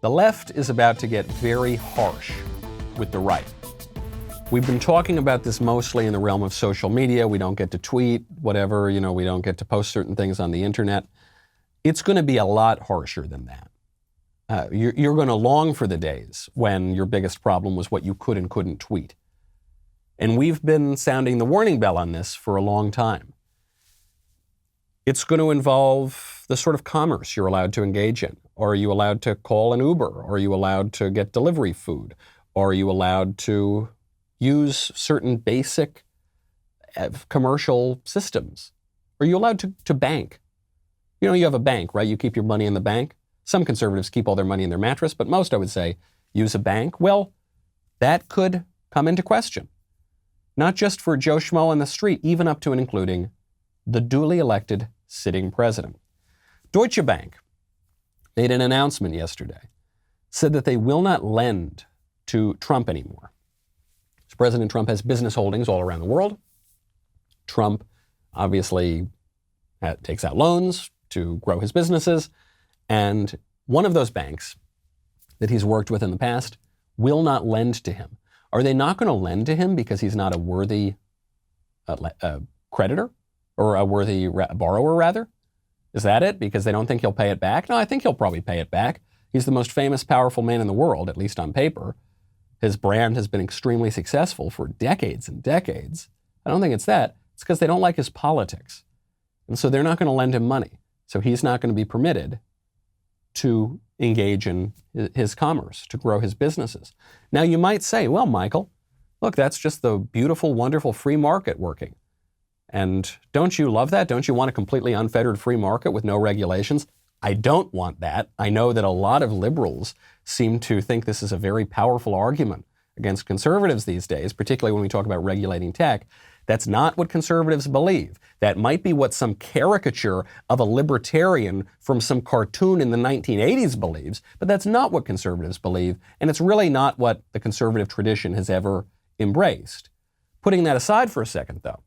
The left is about to get very harsh with the right. We've been talking about this mostly in the realm of social media. We don't get to tweet, whatever, we don't get to post certain things on the internet. It's going to be a lot harsher than that. You're going to long for the days when your biggest problem was what you could and couldn't tweet. And we've been sounding the warning bell on this for a long time. It's going to involve the sort of commerce you're allowed to engage in. Are you allowed to call an Uber? Are you allowed to get delivery food? Are you allowed to use certain basic commercial systems? Are you allowed to bank? You have a bank, right? You keep your money in the bank. Some conservatives keep all their money in their mattress, but most, I would say, use a bank. Well, that could come into question. Not just for Joe Schmo on the street, even up to and including the duly elected sitting president. Deutsche Bank made an announcement yesterday, said that they will not lend to Trump anymore. So President Trump has business holdings all around the world. Trump obviously takes out loans to grow his businesses. And one of those banks that he's worked with in the past will not lend to him. Are they not going to lend to him because he's not a worthy creditor or a worthy borrower, rather? Is that it? Because they don't think he'll pay it back? No, I think he'll probably pay it back. He's the most famous, powerful man in the world, at least on paper. His brand has been extremely successful for decades and decades. I don't think it's that. It's because they don't like his politics. And so they're not going to lend him money. So he's not going to be permitted to engage in his commerce, to grow his businesses. Now you might say, well, Michael, look, that's just the beautiful, wonderful free market working. And don't you love that? Don't you want a completely unfettered free market with no regulations? I don't want that. I know that a lot of liberals seem to think this is a very powerful argument against conservatives these days, particularly when we talk about regulating tech. That's not what conservatives believe. That might be what some caricature of a libertarian from some cartoon in the 1980s believes, but that's not what conservatives believe, and it's really not what the conservative tradition has ever embraced. Putting that aside for a second, though,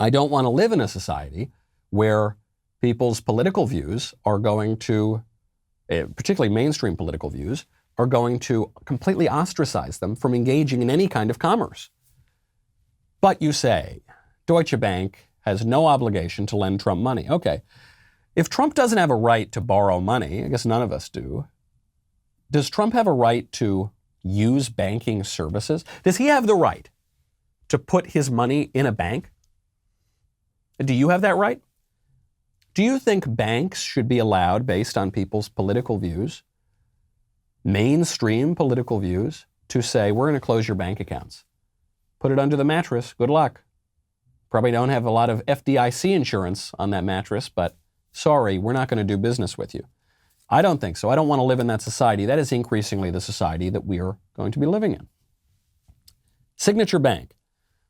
I don't want to live in a society where people's political views are going to, particularly mainstream political views, are going to completely ostracize them from engaging in any kind of commerce. But you say, Deutsche Bank has no obligation to lend Trump money. Okay, if Trump doesn't have a right to borrow money, I guess none of us do, does Trump have a right to use banking services? Does he have the right to put his money in a bank? Do you have that right? Do you think banks should be allowed, based on people's political views, mainstream political views, to say, we're going to close your bank accounts? Put it under the mattress. Good luck. Probably don't have a lot of FDIC insurance on that mattress, but sorry, we're not going to do business with you. I don't think so. I don't want to live in that society. That is increasingly the society that we are going to be living in. Signature Bank,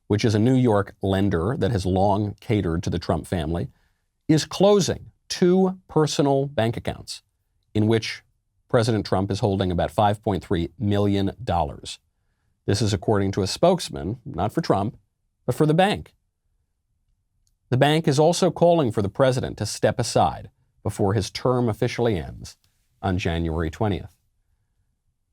which is a New York lender that has long catered to the Trump family, is closing 2 personal bank accounts in which President Trump is holding about $5.3 million. This is according to a spokesman, not for Trump, but for the bank. The bank is also calling for the president to step aside before his term officially ends on January 20th.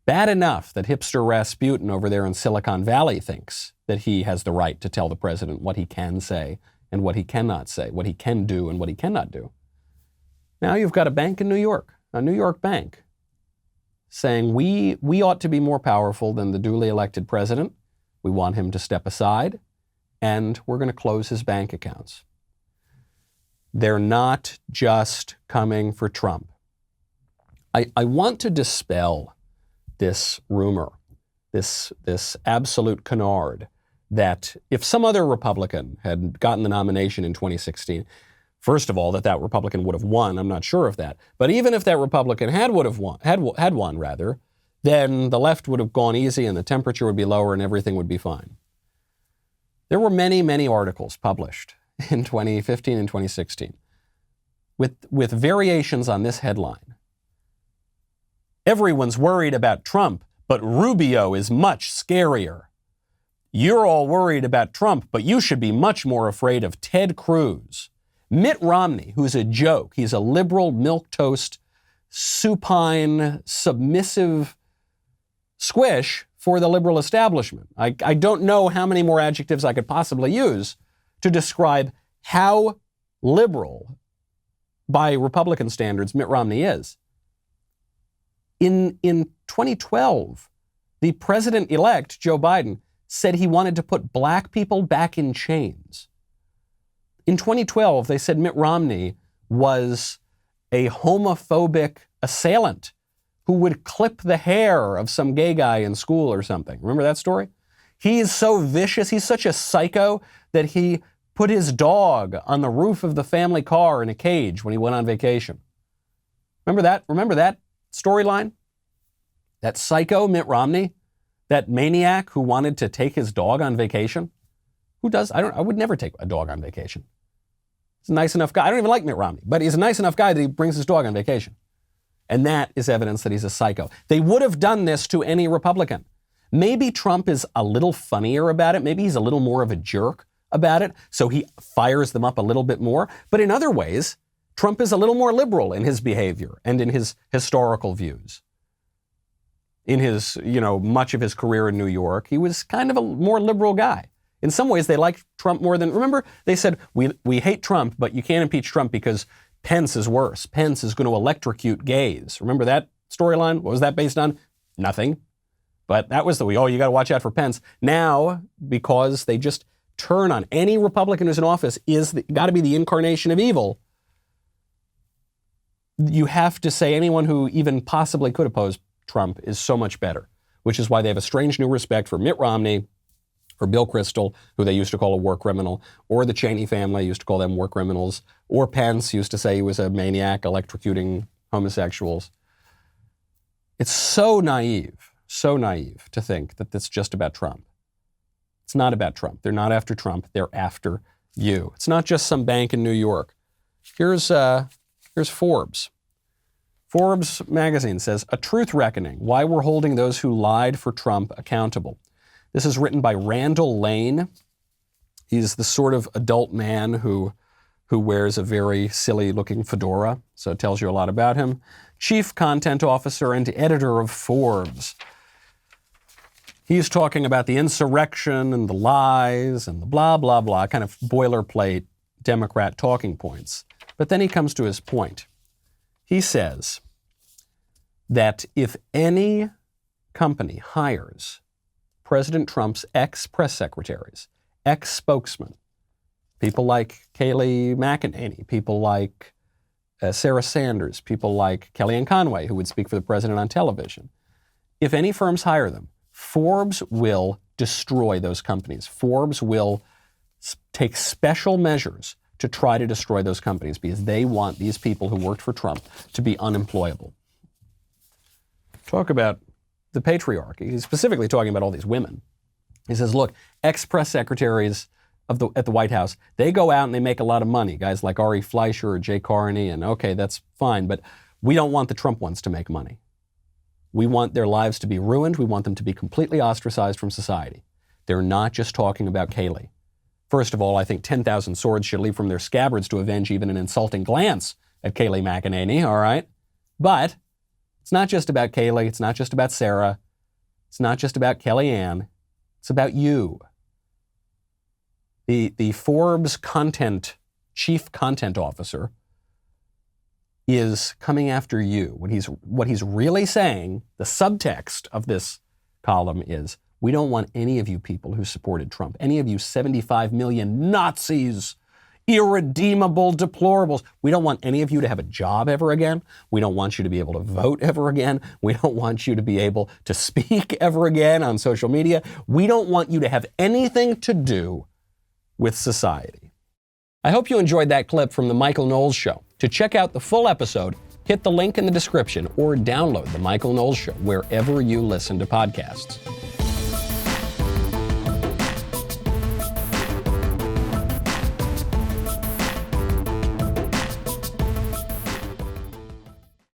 Bad enough that hipster Rasputin over there in Silicon Valley thinks that he has the right to tell the president what he can say and what he cannot say, what he can do and what he cannot do. Now you've got a bank in New York, a New York bank, saying we ought to be more powerful than the duly elected president. We want him to step aside, and we're going to close his bank accounts. They're not just coming for Trump. I want to dispel this rumor, this absolute canard, that if some other Republican had gotten the nomination in 2016, first of all, that Republican would have won. I'm not sure of that. But even if that Republican had won, then the left would have gone easy and the temperature would be lower and everything would be fine. There were many, many articles published in 2015 and 2016 with variations on this headline. Everyone's worried about Trump, but Rubio is much scarier. You're all worried about Trump, but you should be much more afraid of Ted Cruz. Mitt Romney, who's a joke, he's a liberal milquetoast supine, submissive squish for the liberal establishment. I don't know how many more adjectives I could possibly use to describe how liberal, by Republican standards, Mitt Romney is. In 2012, the president-elect, Joe Biden, said he wanted to put black people back in chains. In 2012, they said Mitt Romney was a homophobic assailant who would clip the hair of some gay guy in school or something. Remember that story? He is so vicious, he's such a psycho that he put his dog on the roof of the family car in a cage when he went on vacation. Remember that? Remember that storyline? That psycho Mitt Romney? That maniac who wanted to take his dog on vacation? Who does? I would never take a dog on vacation. He's a nice enough guy. I don't even like Mitt Romney, but he's a nice enough guy that he brings his dog on vacation. And that is evidence that he's a psycho. They would have done this to any Republican. Maybe Trump is a little funnier about it. Maybe he's a little more of a jerk about it, so he fires them up a little bit more. But in other ways, Trump is a little more liberal in his behavior and in his historical views. In his, much of his career in New York, he was kind of a more liberal guy. In some ways, they liked Trump more than, remember, they said, we hate Trump, but you can't impeach Trump because Pence is worse. Pence is going to electrocute gays. Remember that storyline? What was that based on? Nothing. But that was you got to watch out for Pence. Now, because they just turn on any Republican who's in office got to be the incarnation of evil, you have to say anyone who even possibly could oppose Trump is so much better, which is why they have a strange new respect for Mitt Romney or Bill Kristol, who they used to call a war criminal, or the Cheney family used to call them war criminals, or Pence used to say he was a maniac electrocuting homosexuals. It's so naive to think that it's just about Trump. It's not about Trump. They're not after Trump. They're after you. It's not just some bank in New York. Here's Forbes. Forbes magazine says, A Truth Reckoning, Why We're Holding Those Who Lied for Trump Accountable. This is written by Randall Lane. He's the sort of adult man who wears a very silly-looking fedora, so it tells you a lot about him. Chief Content Officer and Editor of Forbes. He's talking about the insurrection and the lies and the blah, blah, blah, kind of boilerplate Democrat talking points. But then he comes to his point. He says that if any company hires President Trump's ex-press secretaries, ex-spokesmen, people like Kayleigh McEnany, people like Sarah Sanders, people like Kellyanne Conway, who would speak for the president on television. If any firms hire them, Forbes will destroy those companies. Forbes will take special measures to try to destroy those companies because they want these people who worked for Trump to be unemployable. Talk about the patriarchy. He's specifically talking about all these women. He says, look, ex-press secretaries at the White House, they go out and they make a lot of money. Guys like Ari Fleischer or Jay Carney, and okay, that's fine, but we don't want the Trump ones to make money. We want their lives to be ruined. We want them to be completely ostracized from society. They're not just talking about Kayleigh. First of all, I think 10,000 swords should leap from their scabbards to avenge even an insulting glance at Kayleigh McEnany, all right? But it's not just about Kayleigh. It's not just about Sarah. It's not just about Kellyanne. It's about you. The Forbes chief content officer is coming after you. What he's really saying, the subtext of this column is, we don't want any of you people who supported Trump, any of you 75 million Nazis, irredeemable deplorables. We don't want any of you to have a job ever again. We don't want you to be able to vote ever again. We don't want you to be able to speak ever again on social media. We don't want you to have anything to do with society. I hope you enjoyed that clip from The Michael Knowles Show. To check out the full episode, hit the link in the description or download The Michael Knowles Show wherever you listen to podcasts.